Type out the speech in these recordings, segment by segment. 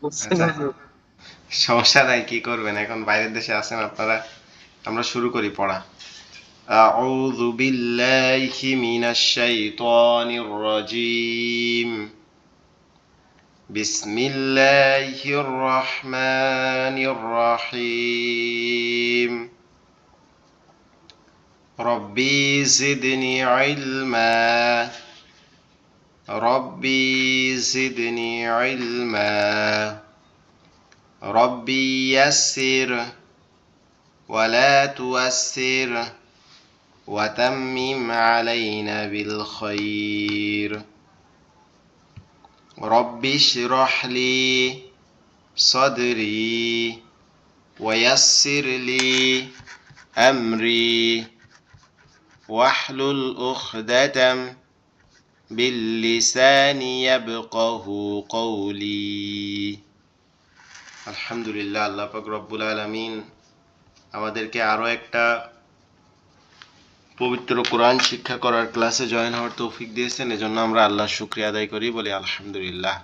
করছেন আচ্ছা, হুজুর। সমস্যা নাই, কি করবেন, এখন বাইরের দেশে আছেন আপনারা। আমরা শুরু করি পড়া। আউযু বিল্লাহি মিনাশ শাইতানির রাজীম। বিসমিল্লাহির রহমানির রহিম। রব্বি জিদনি ইলমা। রব্বি জিদনি ইলমা। রব্বি ইয়াসসির ওয়ালা তুয়াসসির وتمم علينا بالخير. رب اشرح لي صدري ويسر لي أمري واحلل عقدة باللسان يفقه قولي. আলহামদুলিল্লাহ, আল্লাহ পাক রব্বুল আলামিন আমাদেরকে আরো একটা পবিত্র কোরআন শিক্ষা করার ক্লাসে জয়েন হওয়ার তৌফিক দিয়েছেন, এজন্য আমরা আল্লাহর শুকরিয়া আদায় করি, বলি আলহামদুলিল্লাহ।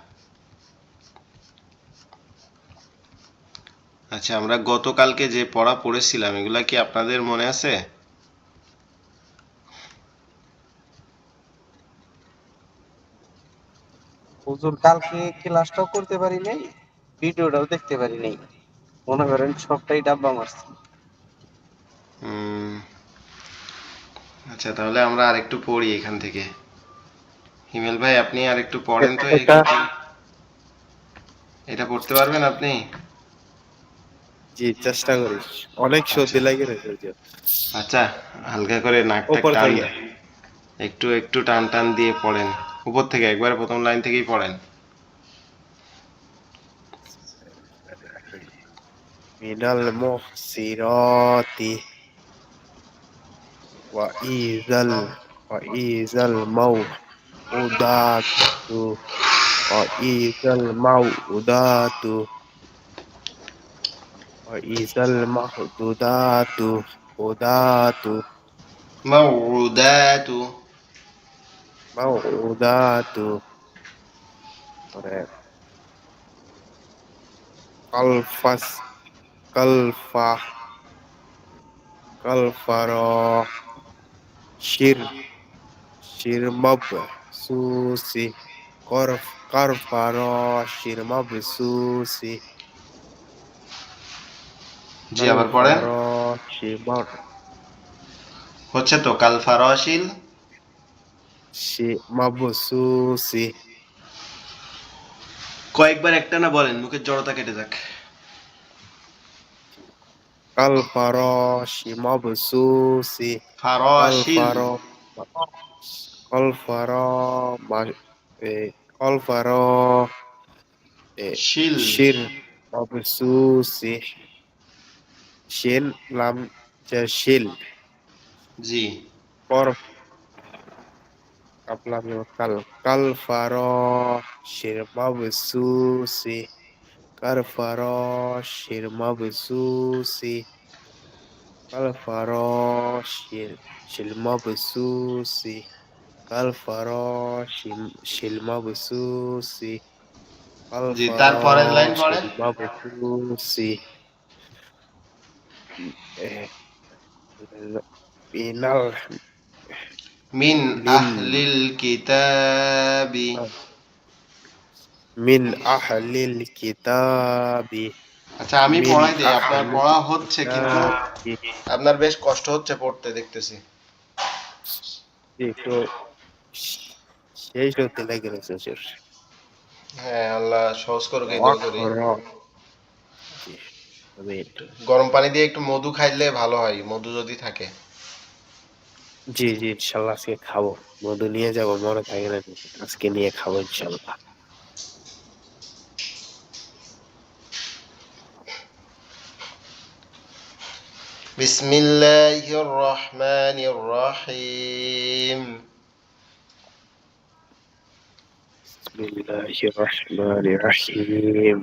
আচ্ছা, আমরা গতকালকে যে পড়া পড়েছিলাম এগুলা কি আপনাদের মনে আছে? হুজুর কালকে ক্লাসটাও করতে পারি নাই, ভিডিওটাও দেখতে পারি নাই। মনে করেন সবটাই ডাব্বা মারছি। উম, আচ্ছা, তাহলে আমরা আরেকটু পড়ি এখান থেকে। হিমেল ভাই, আপনি আরেকটু পড়েন তো এটা এটা পড়তে পারবেন আপনি? জি চেষ্টা করি, অনেক আচ্ছা সর্দি লাগে রয়েছে হুজুর। আচ্ছা, হালকা করে নাকটা উপর টান, থেকে একটু একটু টান টান দিয়ে পড়েন। উপর থেকে একবারে প্রথম লাইন থেকেই পড়েন। মিনাল মুহসিরাতি ওয়া ইজাল ওয়া ইজাল মাউউদাতু ওয়া ইজাল মাউউদাতু ওয়া ইজাল মাহদুদাতু উদাতু মাউদাতু। মাউউদাতু পরে কালফাস কালফা কালফারা শির শিরমাব সুসি কারফারা শিরমাব সুসি জি, আবার পড়েন। কালফারা শিমার হচ্ছে তো, কাল ফারাশিল। শিমাব সুসি কয়েকবার একটা না বলেন, মুখের জড়তা কেটে যাক। কালফারা শিমাব সুসি ফারাশিল। কালফারা কালফারা মা এ কালফারা এ শিল। শির মাবসুসি শিল লাম শিল জি। পর কাপলাম কাল কাল ফারো শির মাবসুসি কাল ফারো শির মাবসুসি কাল ফারো শির শিল মাবসুসি কাল ফারো শিল মাবসুসি কাল জি, ফারো তারপরের লাইন পড়েন। শিল মাবসুসি মিনাল মিন মিন আহলিল কিতাবি। মিন আহলিল কিতাবি আচ্ছা, আমি মিন পড়াই দেই, আপনার আহলিল পড়া হচ্ছে কিন্তু কিতাবি আপনার বেশ কষ্ট হচ্ছে পড়তে দেখতেছি। একটু শেষ হতে লেগে গেছে শেষ হ্যাঁ, আল্লাহ সহজ করুক, এই দোয়া করি। অক্ষর জি আমিন গরম পানি দিয়ে একটু মধু খাইলে ভালো হয়, মধু যদি থাকে। জি জি ইনশাল্লাহ আজকে খাবো মধু নিয়ে যাবো মনে থাকে না আজকে নিয়ে খাবো ইনশাল্লাহ বিসমিল্লাহির রহমানির রহিম। বিসমিল্লাহির রহমানির রহিম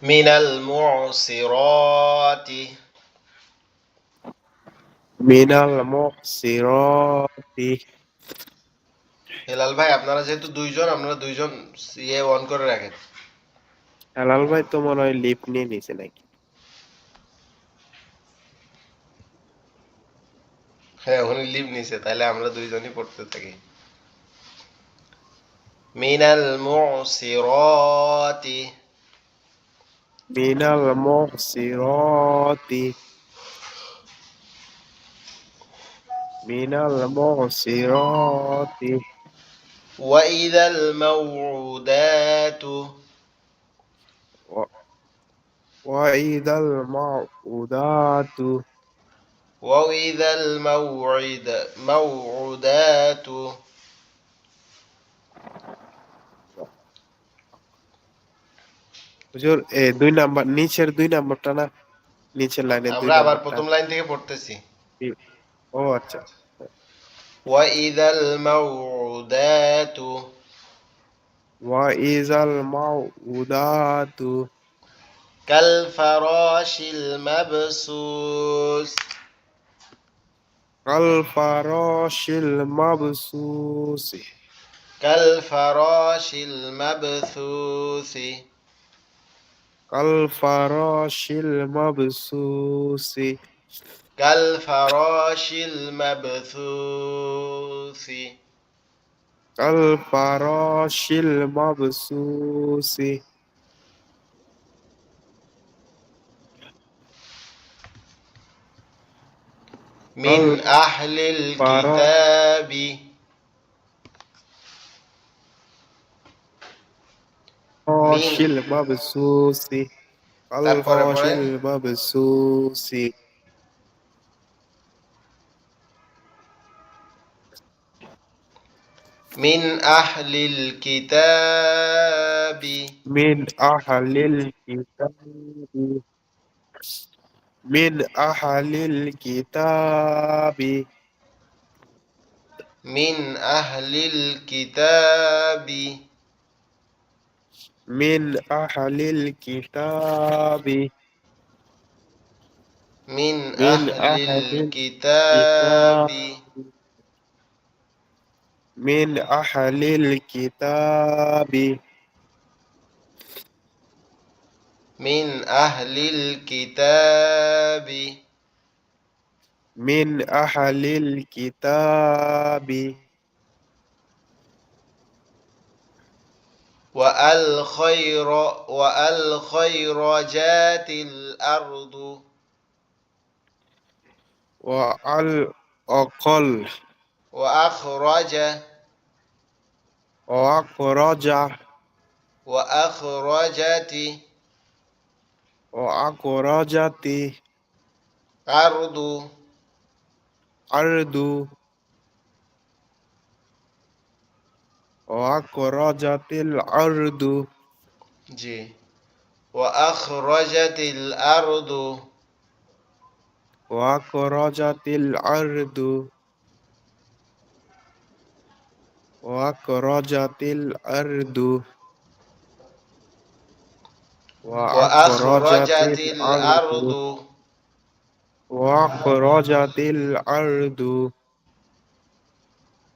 মিনাল মুসিরাতি। মিনাল মুহসিরাতি হেলাল ভাই আপনারা যেহেতু দুইজন, আপনারা দুইজন ইয়ে অন করে রাখেন। হেলাল ভাই তো মনে হয় লিফট নিয়ে নিছে নাকি। হ্যাঁ উনি লিভ নিছে, তাহলে আমরা দুইজনই পড়তে থাকি। মিনাল মুসিরাতি। মিনাল মুহসিরাতি, মিনাল মুহসিরাতি, ওয়াইদাল মাউউদাতু। ওয়াইদাল মাউদাতু, ওয়াইদাল মাউউদাতু। হুজুর দুই নাম্বার, নিচের দুই নাম্বারটা না, নিচের লাইনের দুই আমরা আবার নাম্বারটা। প্রথম লাইন থেকে পড়তেছি। ও আচ্ছা। ওয়াইদাল মাউউদাতু ওয়াইজাল মাউদাতু, কাল ফারাশিল মাবসুস। কাল ফারাশিল মাবসুসি, কাল ফারাশিল মাবসুসি। কাল ফারাশিল মাবসুসি, কাল ফারাশিল মাবসুসি। কাল ফারাশিল মাবসুসি। মিন কাল আহলিল কিতাবি। মিন ফারাশিল মাবসুসি, কাল তারপরে পড়েন। ফারাশিল মাবসুসি। মিন আহলিল কিতাবি। মিন আহলিল কিতাবি, মিন আহলিল কিতাবি, মিন আহলিল কিতাবি। মিন আহলিল কিতাবি, মিন মিন আহলিল আহলিল কিতাবি। কিতাবি, মিন আহলিল কিতাবি, মিন আহলিল কিতাবি। মিন আহলিল কিতাবি। والخيرجات الأرض. وعلى أقل وأخرج وأخرج وأخرجت وأخرجت أرض. أرض وأخرجت الأرض জি وأخرجت الأرض. وأخرجت الأرض وأخرجت الأرض وأخرجت وأخرجت الأرض الأرض. وأخرجت الأرض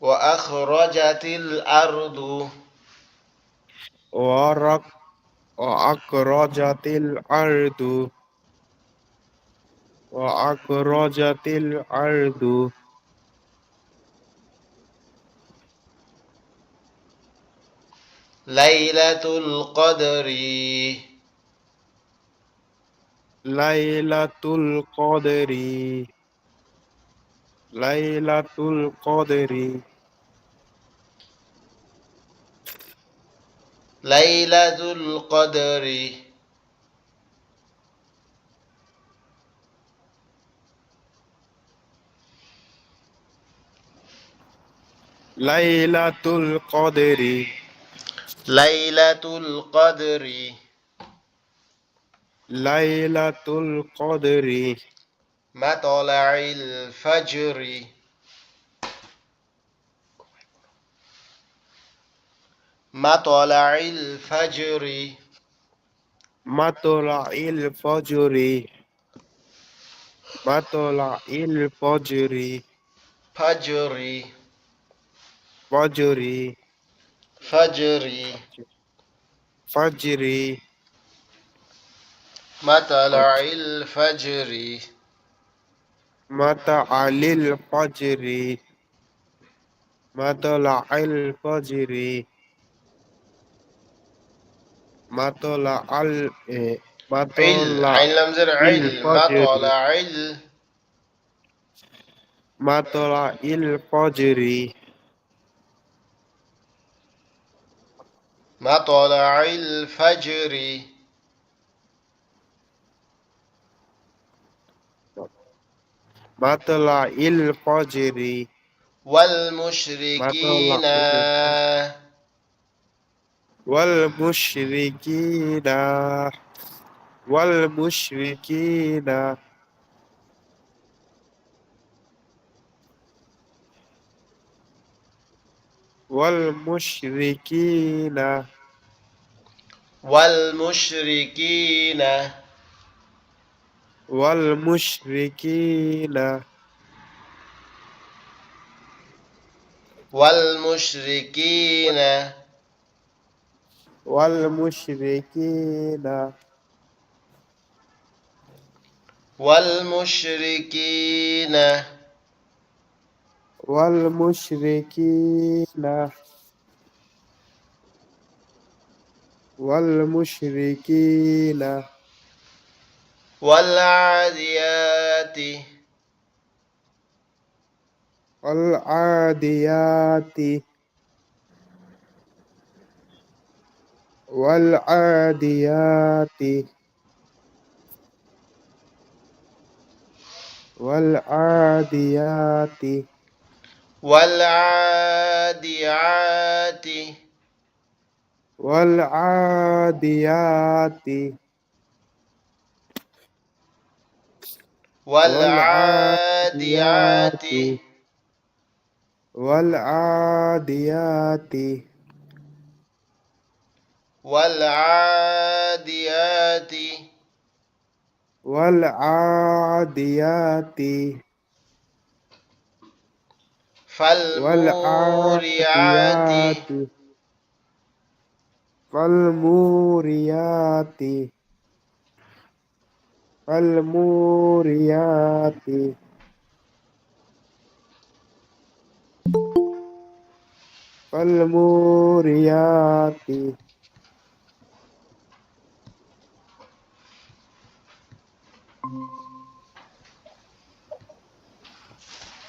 وأخرجت الأرض. ورق وأخرجت الأرض وأخرجت الأرض ليلة القدر. ليلة القدر ليلة القدر ليلة القدر. ليلة القدر ليلة القدر. ليلة القدر مطلع الفجر. مطلع الفجر. مطلع الفجر مطلع الفجر فجر. فجري فجري فجري مطلع الفجر مطلع الفجر مطلع الفجر مطلع مطلع عين لمزر الفجر مطلع مطلع الفجر مطلع الفجر مطلع الفجر مطلع والمشركين والمشركين والمشركين والمشركين والمشركين والمشركين والمشركين والمشركين والمشركين والمشركين والمشركين والعاديات والعاديات والعاديات والعاديات والعاديات والعاديات والعاديات والعاديات والعاديات والعاديات والعاديات فالموريات والعاديات فالموريات فالموريات فالموريات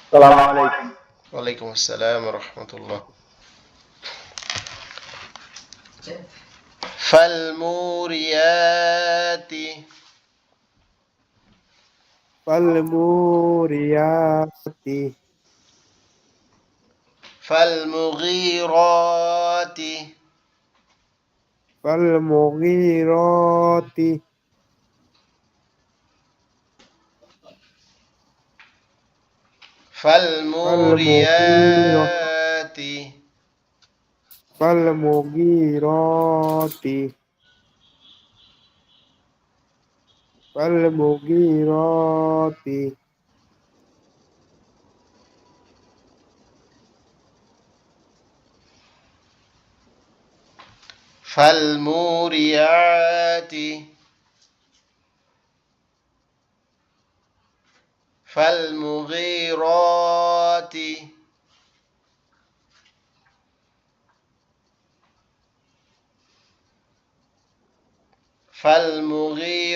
السلام عليكم. وعليكم السلام ورحمة الله. فالموريات فالموريات فالمغيرات فالمغيرات فالمغيرات فالموريات فالمغيرات فالمغيرات فالموريات فالمغيرات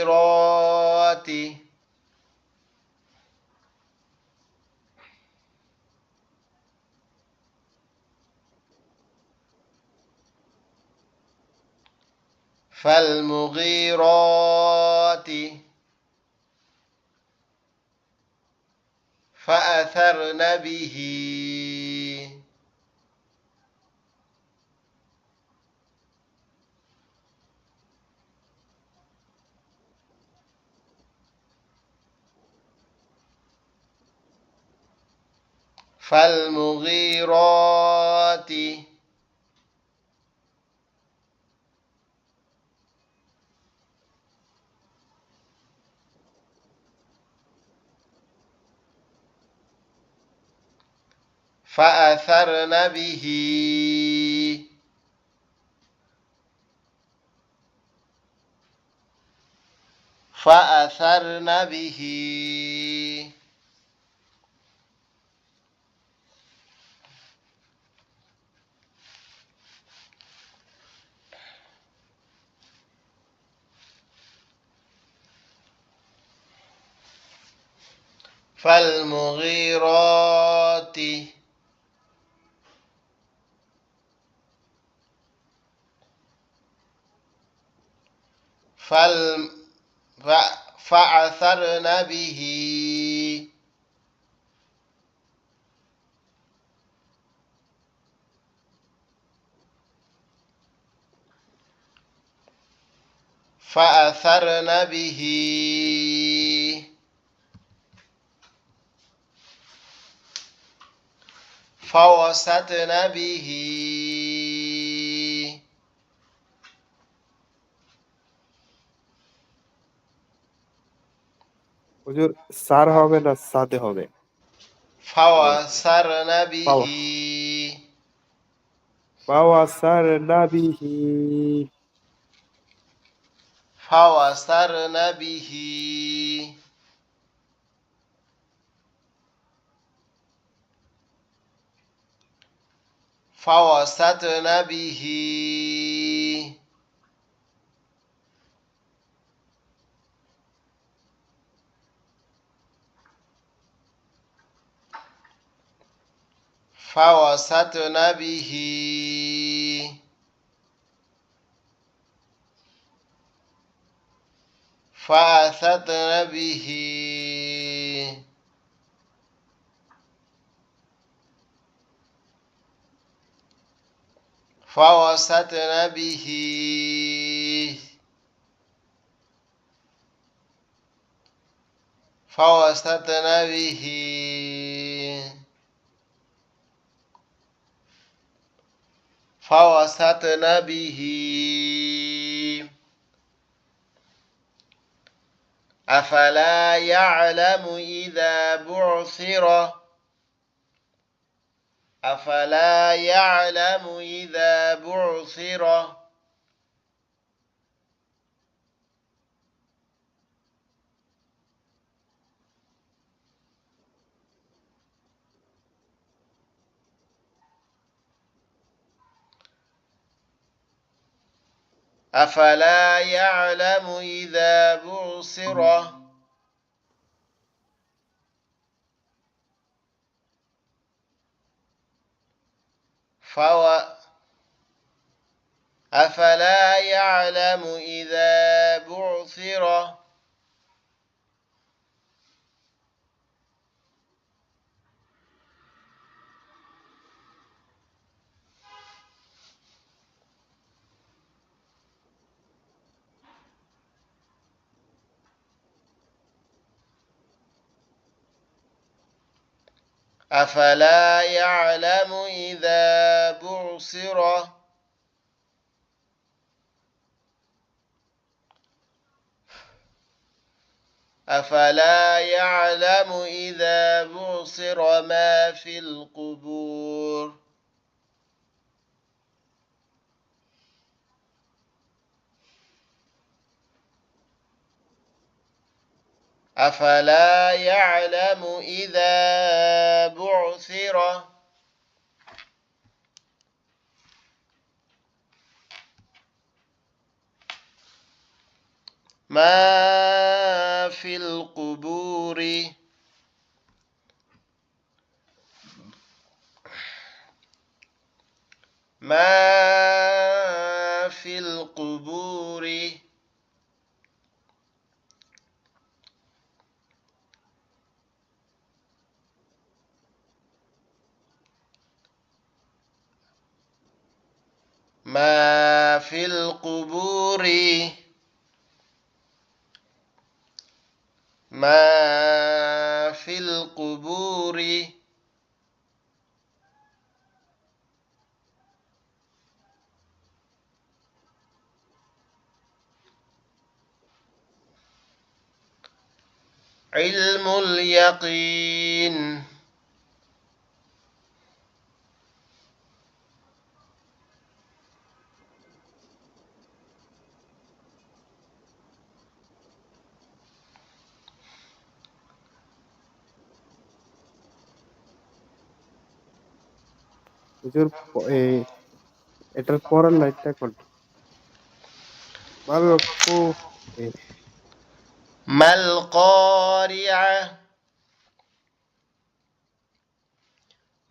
فالمغيرات فالمغيرات فأثرن به فالمغيرات فأثرن به فأثرن به فالمغيرات فأثرن به فأثرن به فوسطن به হুজুর সার হবে না সাদে হবে? মানে فوسرن به পাওয়া পাওয়া সার নাবিহি فوسرن به فوسطن به فوسطن به فأثرن به فوسطن به فوسطن به فوسطن به أفلا يعلم إذا بعثر أفلا يعلم إذا بعثر أفلا يعلم إذا بعثر أفلا يعلم إذا بعثر أفلا يعلم إذا بعثر أفلا يعلم إذا بعثر ما في القبور أفلا يعلم إذا بعثر ما في القبور ما في القبور ما في القبور ما في القبور علم اليقين হুজুর এটার পরের লাইনটা কোনটা? মালকু এ, মাল ক্বারিআ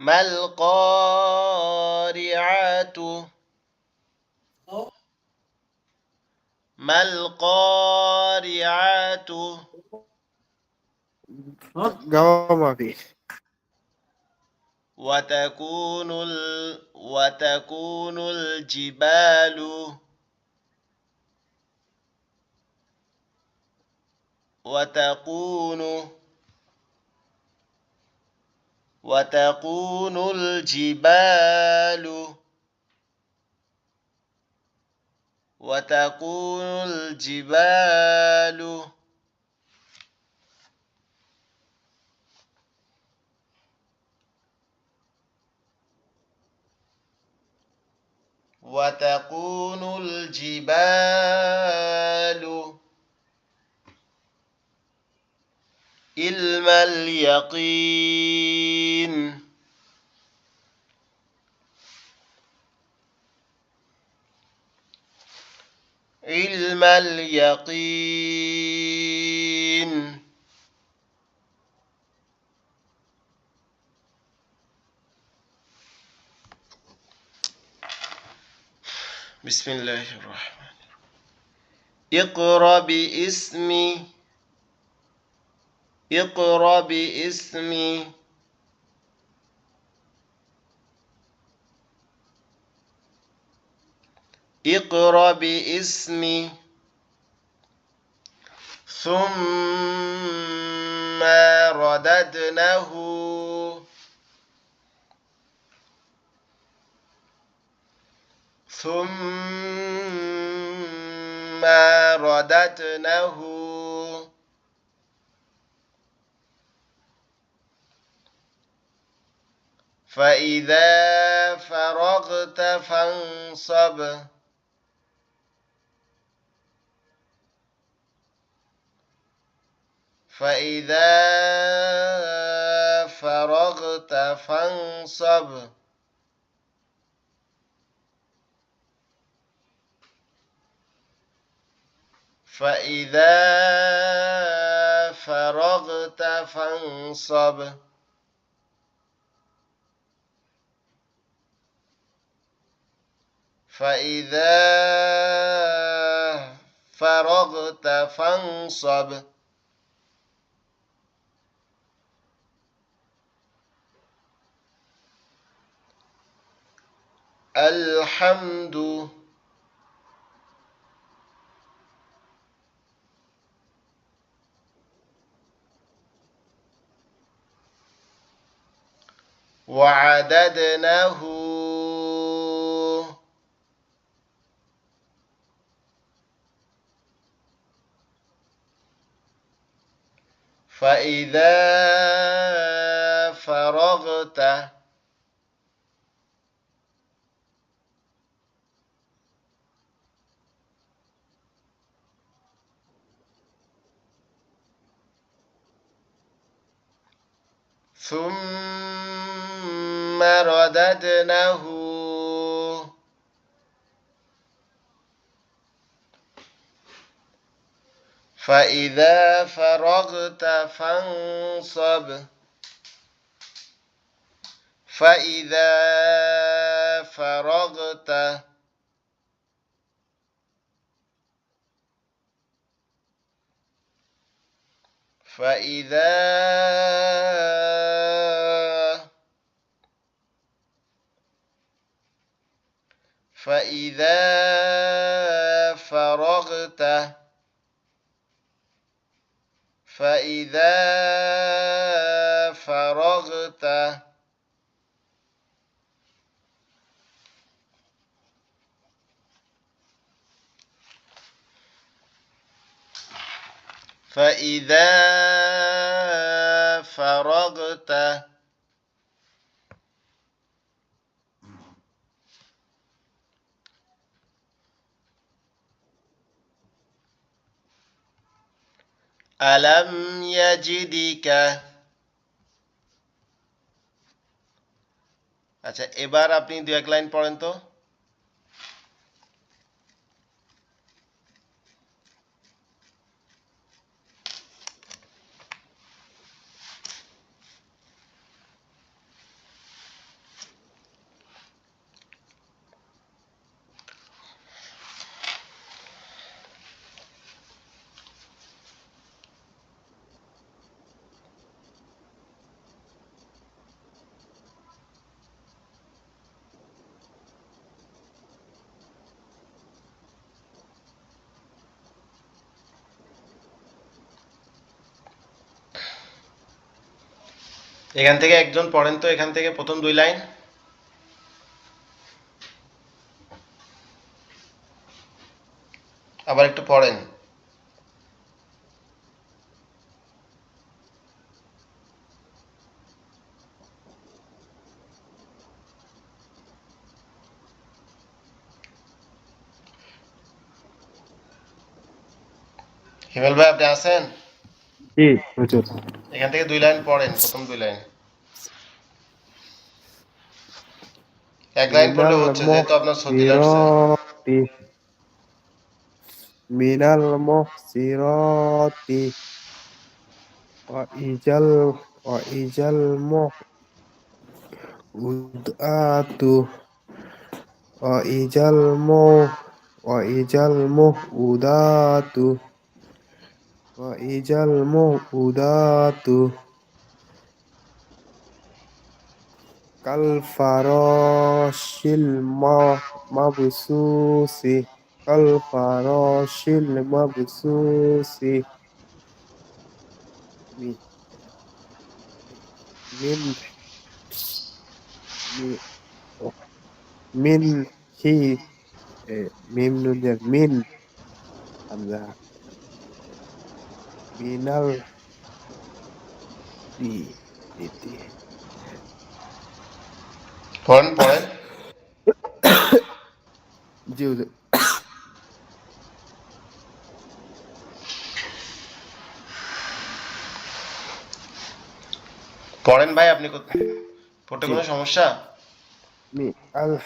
মাল ক্বারিআতু মাল ক্বারিআতু গাওয়া মাফি। وتكون الجبال وتكون وتكون الجبال وتكون الجبال وتكون الجبال علم اليقين علم اليقين بسم الله الرحمن اقرأ باسمي اقرأ باسمي اقرأ باسمي ثم رددناه ثم رددناه فإذا فرغت فانصب فإذا فرغت فانصب فإذا فرغت فانصب فإذا فرغت فانصب الحمد وعددناه فإذا فرغت ثم رددناه فإذا فرغت فانصب فإذا فرغت فإذا فإذا فرغت فإذا فرغت فإذا فرغت ألم يجدك আচ্ছা, এবার আপনি দু এক লাইন পড়েন তো। এখান থেকে একজন পড়েন তো, এখান থেকে প্রথম 2 লাইন। আবার একটু পড়েন। হিমেল ভাই, আপনি আছেন? জি হুজুর। এখান থেকে 2 লাইন পড়েন, প্রথম 2 লাইন। এক লাইন পড়লে মিনাল হচ্ছে, যেহেতু আপনার সর্দি লাগছে। মুহসিরাতি মিনাল মুহসিরাতি ওয়া ইজাল ওয়া ইজাল মুউদাতু ওয়া ইজাল মু ওয়া ইজাল মুউদাতু ওয়া ইজাল মুউদাতু কাল ফারাশিল মাবসুসি কাল ফারাশিল মাবসুসি মি- মিন মি- মিন হি মিম নুনের মিন হামজা মিনাল ই ইতি পড়েন পড়েন। জি হুজুর। পড়েন ভাই, আপনি পড়তে জি কোনো সমস্যা? মি আল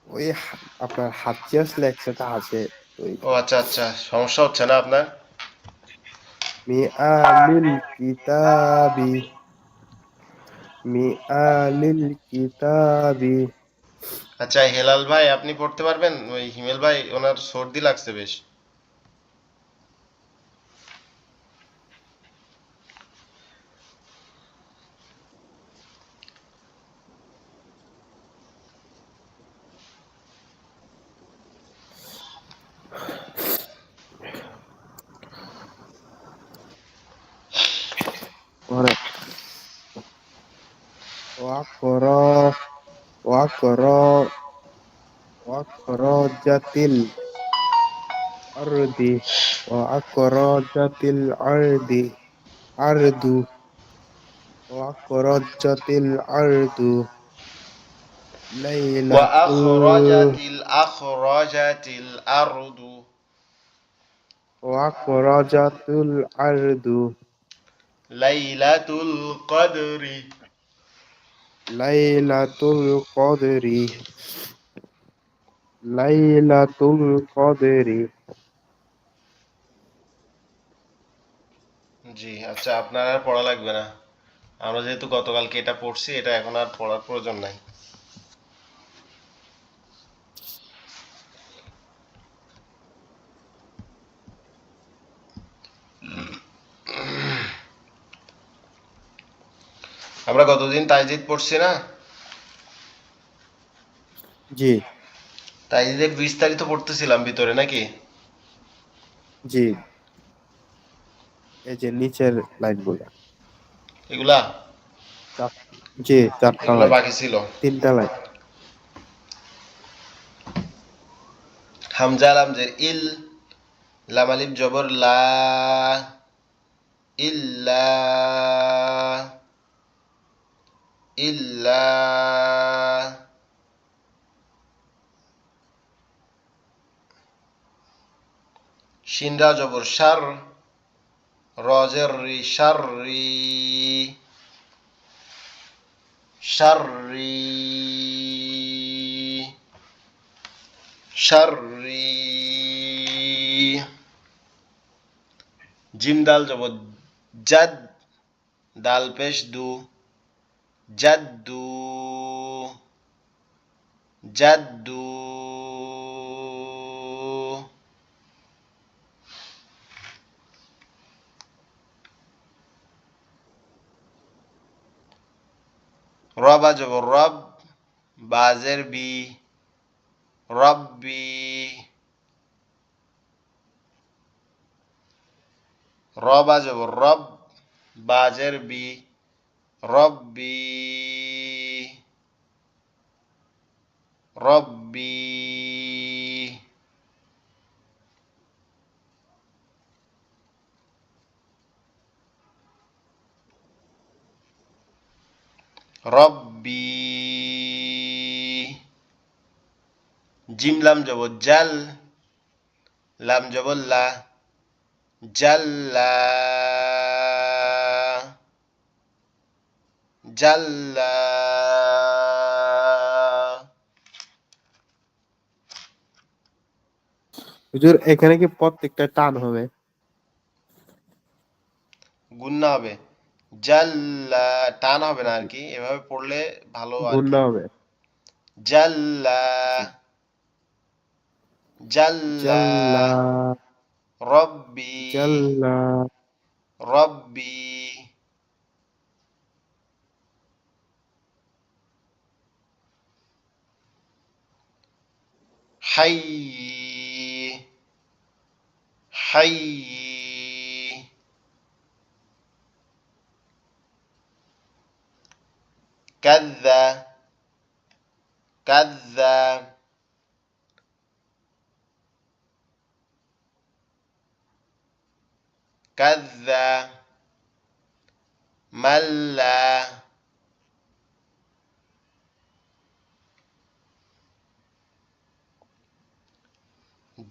ওই আপনার হাতিয়াস লেখচাটা আছে ওই ও আচ্ছা আচ্ছা, সমস্যা হচ্ছে না আপনার? মি আলিল কিতাবি মি আলিল কিতাবি আচ্ছা, হেলাল ভাই আপনি পড়তে পারবেন? ওই হিমেল ভাই ওনার সর্দি লাগছে বেশ। পরে ওয়াকর ওয়াকর ওয়াকরজাতিল আরদি ওয়াকরজাতিল আরদু ওয়াকরজাতিল আরদু লাইলাতুল আখরাজাতিল আরদু ওয়াকরজাতুল আরদু লাইলাতুল কদরি। লাইলাতুল কদরি লাইলাতুল কদরি জি আচ্ছা, আপনার আর পড়া লাগবে না। আমরা যেহেতু গতকালকে এটা পড়ছি, এটা এখন আর পড়ার প্রয়োজন নাই। আমরা গতদিন তাইজিদ পড়ছি না? জি তাইজিদের বিস্তারিত পড়তেছিলাম ভিতরে নাকি? জি এই যে নিচের লাইনগুলো এগুলা চার- জি চারটা এগুলা লাইন বাকি ছিল। তিনটা লাইন হামজা লামজের ইল, লাম আলিফ জবর লা, ইল্লা, ইল্লা, শিনরা জবর শার, রজের রি শাররি, শাররি, শাররি জিম দাল জবর জাদ দাল পেশ দু জাদ্দু জাদ্দু রবা জবর রব বাজের বি রব্বি রবা জবর রব বাজের বি রব্বি রব্বি রব্বি জিম লাম জবর জাল লাম জবর লা জাল্লা জাল্লা হুজুর এখানে কি প্রত্যেকটা টান হবে? গুন্না হবে জাল্লা টান হবে না আর কি এভাবে পড়লে ভালো আর গুণনা কি হবে। জাল্লা জাল্লা জাল্লা রব্বি জাল্লা রব্বি حي حي كذا كذا كذا ملا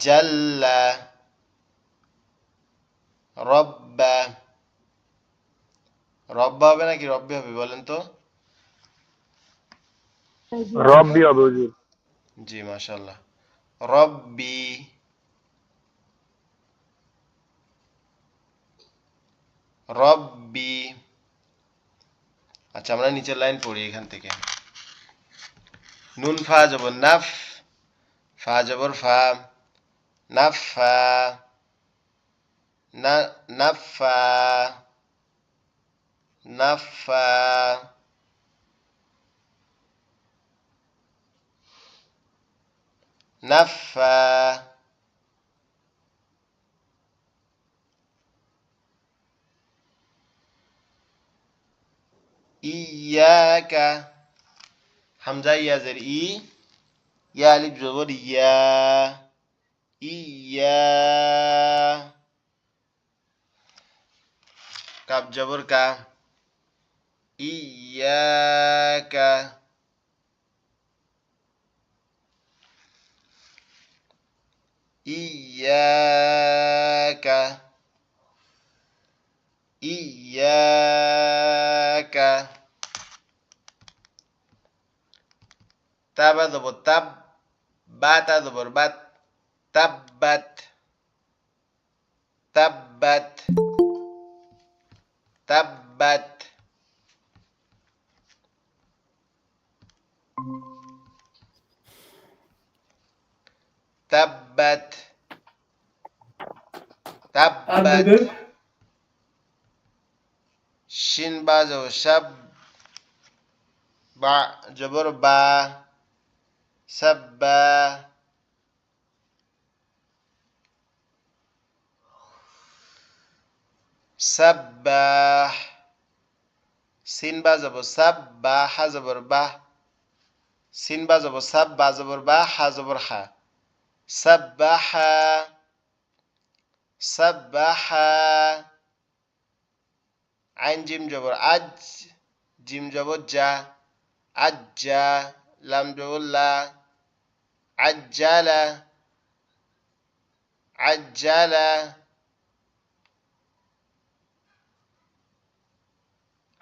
جل رب রব হবে নাকি রব্বি হবে বলেন তো রব্বি হবে হুজুর। জি মাশাআল্লাহ রব্বি রব্বি আচ্ছা আমরা নিচের লাইন পড়ি এখান থেকে নুন ফা জবর নাফ ফা জবর ফা নাফা না নাফা নাফা নাফা ইয়াকা হামজা ইয়াজের ইয়া আলিফ জবর ইয়া ইয়া কাব জবর কা ইয়াকা ইয়াকা ইয়াকা তাবা জবর তাব বাতা জবর বাত তাব্বাত তাব্বাত তাব্বাত তাব্বাত তাব্বাত শিন বা জবর শাব বা জবর বা সাব্বা সাব্বাহ সিন বা জবর সাব বা হা জবর বা সিন বা জবর সাব বা জবর বা হা জবর হা সাব্বাহা সাব্বাহা আইন জিম জবর আজ জিম জবর জা আজ্জা লাম জবর লা আজ্জালা আজ্জালা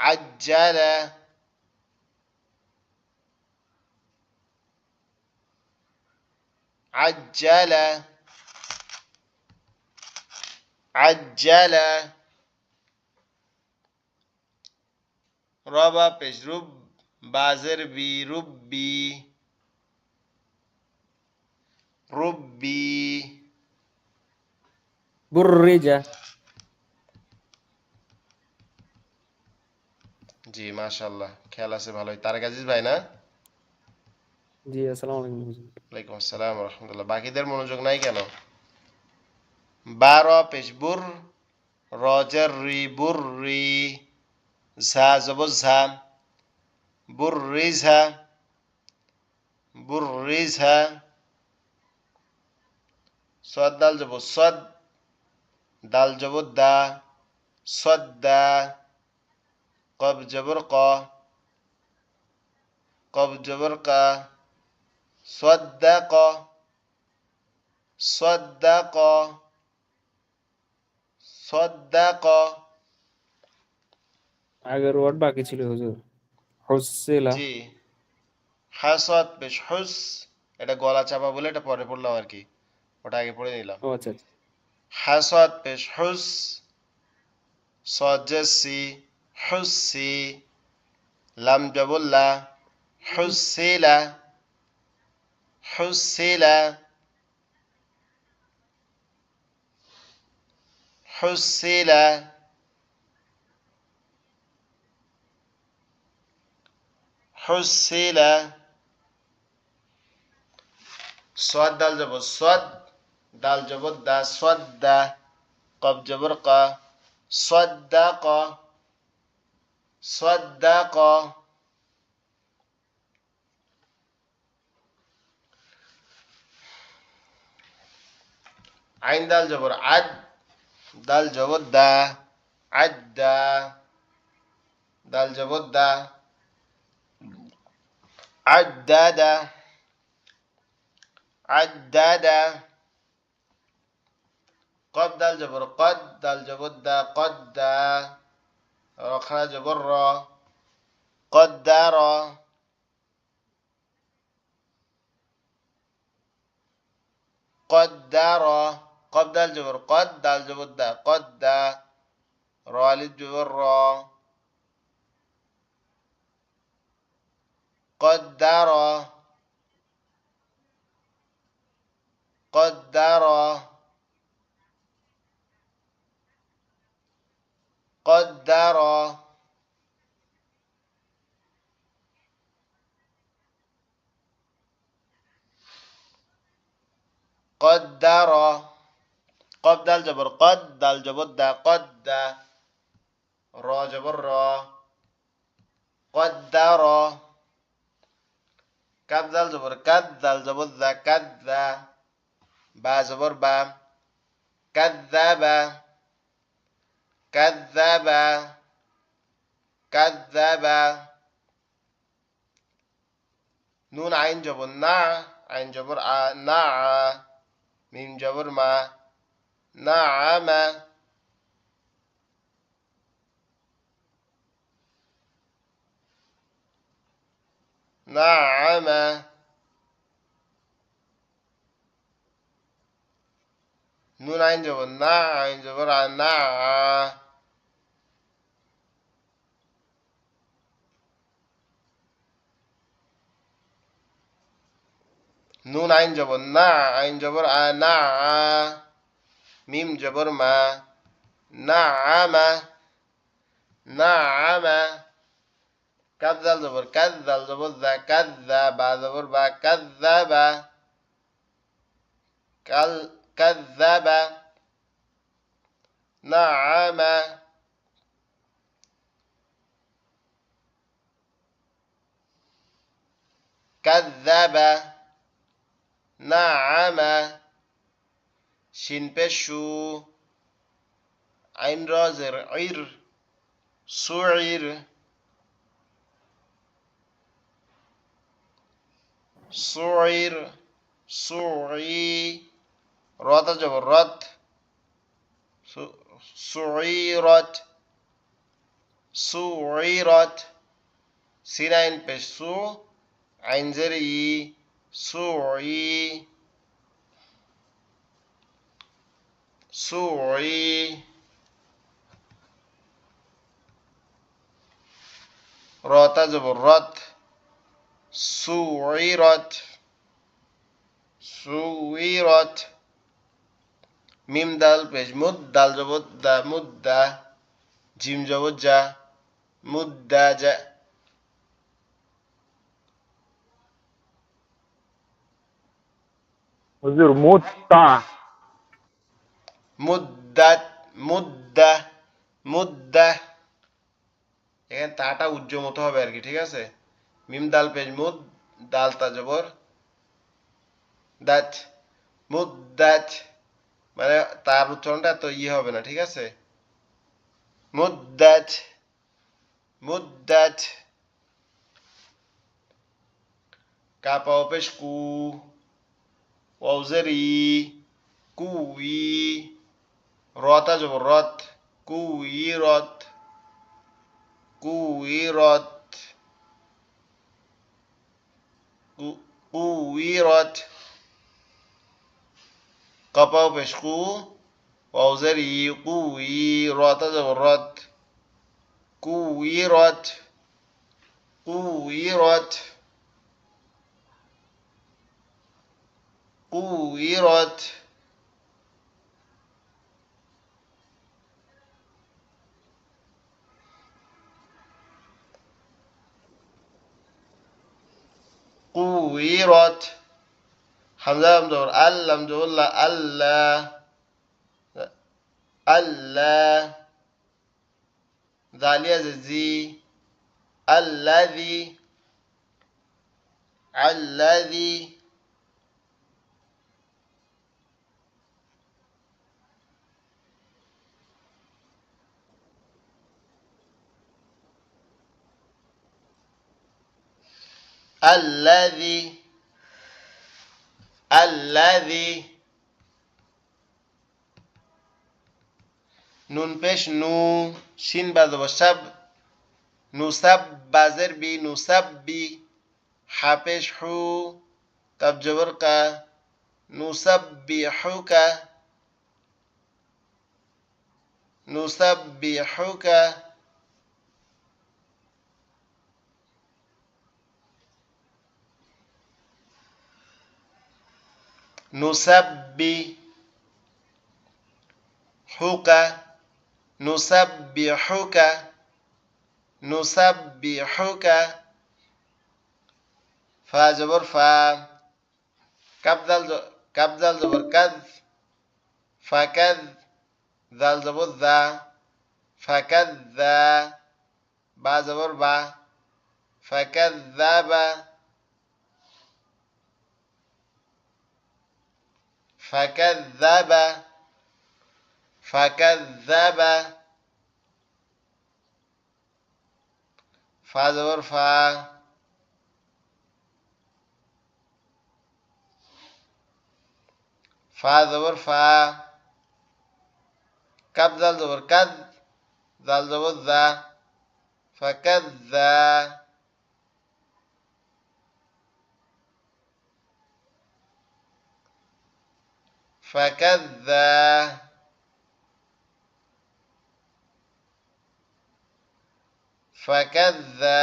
আজ্জালা عجل عجل ربا پیش رب بازر بی ربی ربی برج জি মাশাআল্লাহ খেয়াল আছে ভালোই তারেক আজিজ ভাই না জি আসসালামু আলাইকুম হুজুর। ওয়ালাইকুম আসসালাম ওয়া রাহমাতুল্লাহ বাকিদের মনোযোগ নাই কেন বারো পেশ বুর রজের রি বুর রি ঝা জবর ঝা বুর রি ঝা বুর রি ঝা সদ দাল জবর সদ দাল জবর দা সদ দা কব জবর ক কব জবর কা صدق صدق صدق আগের ওয়ার্ড বাকি ছিল হুজুর। হুসিলা জি হাসত পেশ হুস এটা গলা চাপা বলে এটা পরে পড়লাম আর কি ওটা আগে পড়ে নিলাম ও আচ্ছা আচ্ছা। হাসত পেশ হুস সজসি হুসি লাম জবুল্লা হুসিলা হুসিলা হুসিলা হুসিলা صاد دال جبر صد دال جبر دا صد قب جبر قا صدق صدق عين دال جبر عد دال جبر دا عد دال جبر دا عدد عدد قب دال جبر قد دال جبر دا قد رخنا جبر را قدر قدر قب دال جبر قد دال جبر دا قد را جبر را قدر قدر قدر قدر قب دال جبر قد دال جبر دا قد را جبر را قدر كذ دال جبر كذ دال جبر ذا كذ با جبر با كذب كذب كذب نون عين جبر نع عين جبر نع ميم جبر ما نعم نعم نون عين جبر نع عين جبر نع نون عين جبر نع عين جبر نع ميم جبر ما نعم نعم كذل جبر كذل جبر ذا كذب جبر با كذب كذب نعم كذب نعم شين بشو عين رازر عير سعير سعير سعي رات جبر رات سعيرت سعيرت سين بشو عين زري سعي সুই, রতা জবর রত, সুইরত, সুইরত। মিম দাল পেশ মুদ, দাল জবর দা, মুদ্দা, জিম জবর জা, মুদ্দাজা। হুজুর মুত্তা, মুদ্দাত, মুদ্দা, মুদ্দা। এখানে তাটা উজ্জ্বল মতো হবে আর কি, ঠিক আছে। মিম দাল পেশ মুদ, দাল তা জবর দাত, মুদ্দাত। মানে তার উচ্চারণটা তো হবে না, ঠিক আছে। মুদ্দাত, মুদ্দাত। কাপা পেশ কু, ওয়াউজেরি, কুই, রতা জবর রত, কুই রত, কুই রত, কুই রত। কাপা পেশ কু, ওয়াউজেরি, কুই, রতা জবর রত, কুই রত, কুই রত, কুই রত। কুইরত। হামজা লাম জবর আল, লাম জবর লা, আল্লাহ, আল্লাহ। জালিয়া জি, আল্লাযী, আল্লাযী। আল্লাযী, আল্লাযী। নুন পেশ নু, শিন বাজব সাব, নুসাব বাজের বি, নুসাব্বি। হা পেশ হু, কাব জবর কা, নুসাব্বিহুকা, নুসাব্বিহুকা। নুসাব্বি হুকা, নুসাব্বিহুকা, নুসাব্বিহুকা। ফা জবর ফা, কাব জাল জবর কাদ, ফাকাদ, জাল জবর জা, ফাকাদ্দা। বা জবর বা, ফাকাদ্দাবা, ফাকাদ্দাবা, ফাকাদ্দাবা। ফা জবর ফা, ফা জবর ফা। কাব জাল জবর কাদ, জাল জবর জা, ফাকাদ্দা, ফাকাদ্দা। ফাকাদ্দা,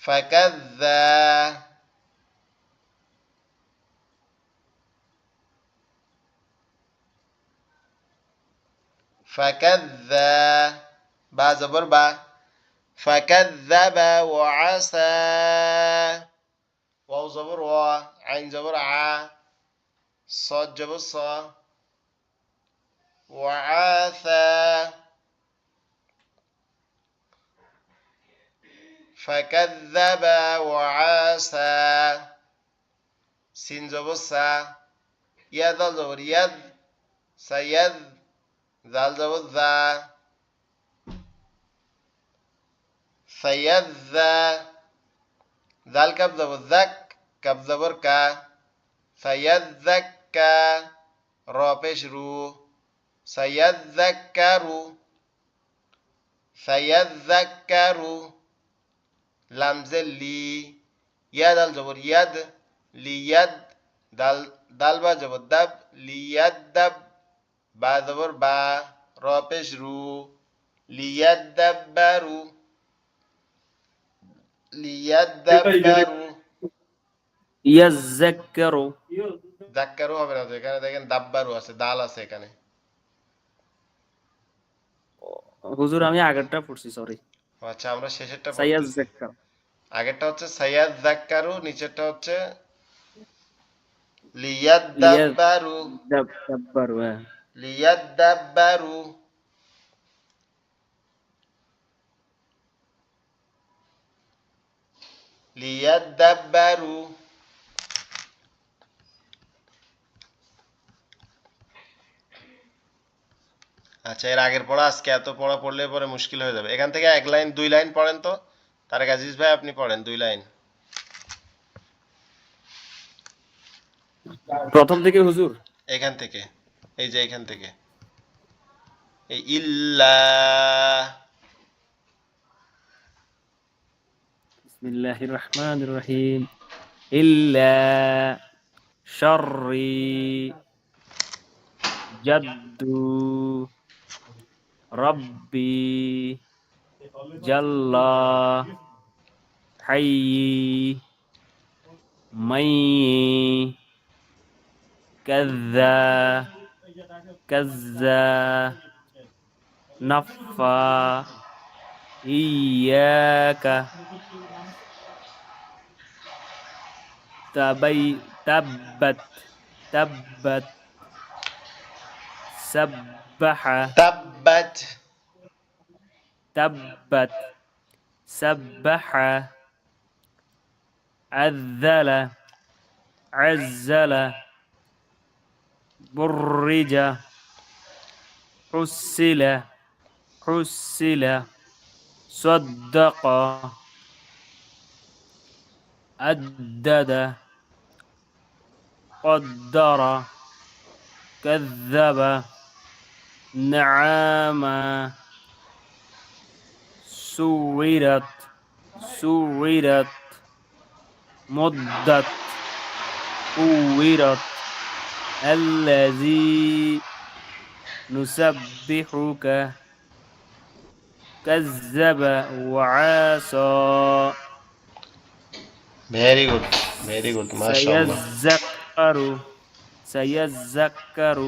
ফাকাদ্দা। ফাকাদ্দা, বা জবর বা, ফাকাদ্দাবা ওয়া আসা। ওয়াও জবর ওয়া, আইন জবর আ, صاد جبر صا، وعاثا. فكذب وعاصى. سين جبر سا، يا ذا جبر يد، سيد، ذال جبر ذا، سيذا. ذال كاب جبر ذك، كاب جبر كا، سيذكى. را پیش رو، سيذكر، سيذكر. لام زلی، ইয়া দাল জবর ইয়াদ, লিয়াদ, দাল দাল বা জবর দাব, লিয়াদ দাব, বা জবর বা, র পেশ রু, লিয়াদ দাব্বারু, লিয়াদ দাব্বারু। ইয়াজ্জাক্কারু। জাক্কারু হবে না তো, এখানে দেখেন দাব্বারু আছে, দাল আছে এখানে। হুজুর আমি আগেরটা পড়ছি, সরি। আচ্ছা আমরা শেষেরটা পড়তেছি। সাইয়াজ্জাক্কারু। আগেরটা হচ্ছে সাইয়াদ জাক্কারু, নিচেরটা হচ্ছে লিয়াদ দাব্বারু, লিয়াদাব্বারু, হ্যাঁ। লিয়াদ দাব্বারু। লিয়াদ দাব্বারু। আচ্ছা এর আগের পড়া আজকে এত পড়া পড়লে পরে মুশকিল হয়ে যাবে। এখান থেকে এক লাইন 2 লাইন পড়েন তো। তারেক আজিজ ভাই আপনি পড়েন 2 লাইন। প্রথম থেকে হুজুর। এখান থেকে, এই যে এখান থেকে, এই ইল্লা। বিসমিল্লাহির রহমানির রহিম। ইল্লা শাররি জাদ্দু রব্বি জাল্লা হাইয়ি মাইয়ি কাযযা কাযযা নাফা ইয়াকা তাব্বাত তাব্বাত সাব্বাহা তাব্বাত تبت سبح عذل عزل برج حسل حسل صدق أدد قدر كذب نعم سورت سورت مدت كورت الذي نسبحك كذب وعاصى ভেরি গুড, ভেরি গুড, মাশাআল্লাহ। سيذكر سيذكر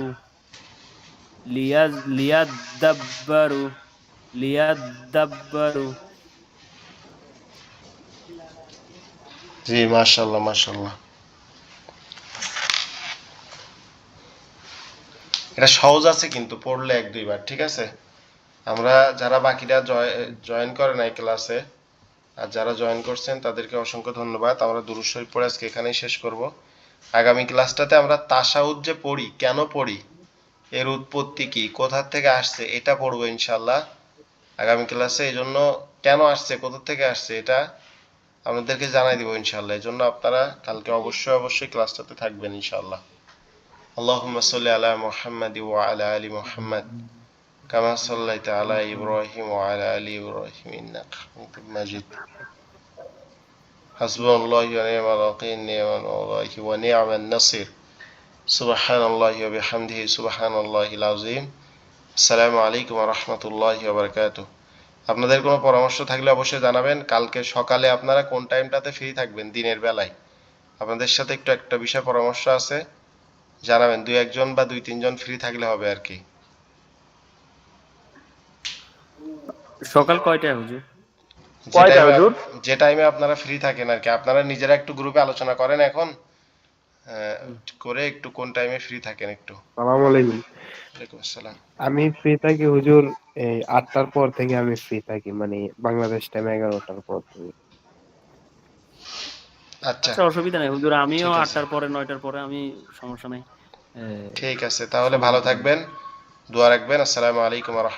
ليدبر ليدبر জি মাশাআল্লাহ, মাশাআল্লাহ। এটা সহজ আছে কিন্তু পড়লে 1-2 বার, ঠিক আছে। আমরা যারা বাকিরা জয়েন করে নাই ক্লাসে, আর যারা জয়েন করছেন তাদেরকে অসংখ্য ধন্যবাদ। আমরা দুরূদ শরীফ পড়ে আজকে এখানেই শেষ করব। আগামী ক্লাসটাতে আমরা তাশাহুদ যে পড়ি, কেন পড়ি, এর উৎপত্তি কি, কোথা থেকে আসছে, এটা পড়বো ইনশাআল্লাহ আগামী ক্লাসে। এই জন্য কেন আসছে, কোথা থেকে আসছে, এটা আপনাদেরকে জানাই দিব ইনশাআল্লাহ। এই জন্য আপনারা কালকে অবশ্যই অবশ্যই ক্লাসটাতে থাকবেন ইনশাআল্লাহ। আল্লাহুম্মা সাল্লি আলা মুহাম্মাদি ওয়া আলা আলি মুহাম্মাদ কামা সাল্লাইতা আলা ইব্রাহিম ওয়া আলা আলি ইব্রাহিম ইন্নাকা হামিদুম মাজিদ। হাসবুনাল্লাহু ওয়া নি'মাল ওয়াকিল, নি'মাল মাওলা ওয়া নি'মান নাসির। সুবহানাল্লাহি ওয়া বিহামদিহি সুবহানাল্লাহিল আযীম। আসসালামু আলাইকুম ওয়া রাহমাতুল্লাহি ওয়া বারাকাতুহু। আপনাদের কোনো পরামর্শ থাকলে অবশ্যই জানাবেন। কালকে সকালে আপনারা কোন টাইমটাতে ফ্রি থাকবেন দিনের বেলায়, আপনাদের সাথে একটু একটা বিষয় পরামর্শ আছে, জানাবেন। 2-1 জন বা 2-3 জন ফ্রি থাকলে হবে আর কি। সকাল কয়টায় হুজুর? কয়টা হুজুর? যে টাইমে আপনারা ফ্রি থাকেন আর কি, আপনারা নিজেরা একটু গ্রুপে আলোচনা করেন এখন, করে একটু কোন টাইমে ফ্রি থাকেন একটু। আসসালামু আলাইকুম। ওয়ালাইকুম আসসালাম। আমি ফ্রি থাকি হুজুর এই 8টার পর থেকে আমি ফ্রি থাকি, মানে বাংলাদেশ টাইম 11টার পর থেকে। আচ্ছা আচ্ছা অসুবিধা নেই হুজুর, আমিও ঠিক আছে, 8টার পরে 9টার পরে, আমি সমস্যা নেই। ঠিক আছে, তাহলে ভালো থাকবেন, দোয়া রাখবেন। আসসালামু আলাইকুম ওয়া রাহমাতুল্লাহ।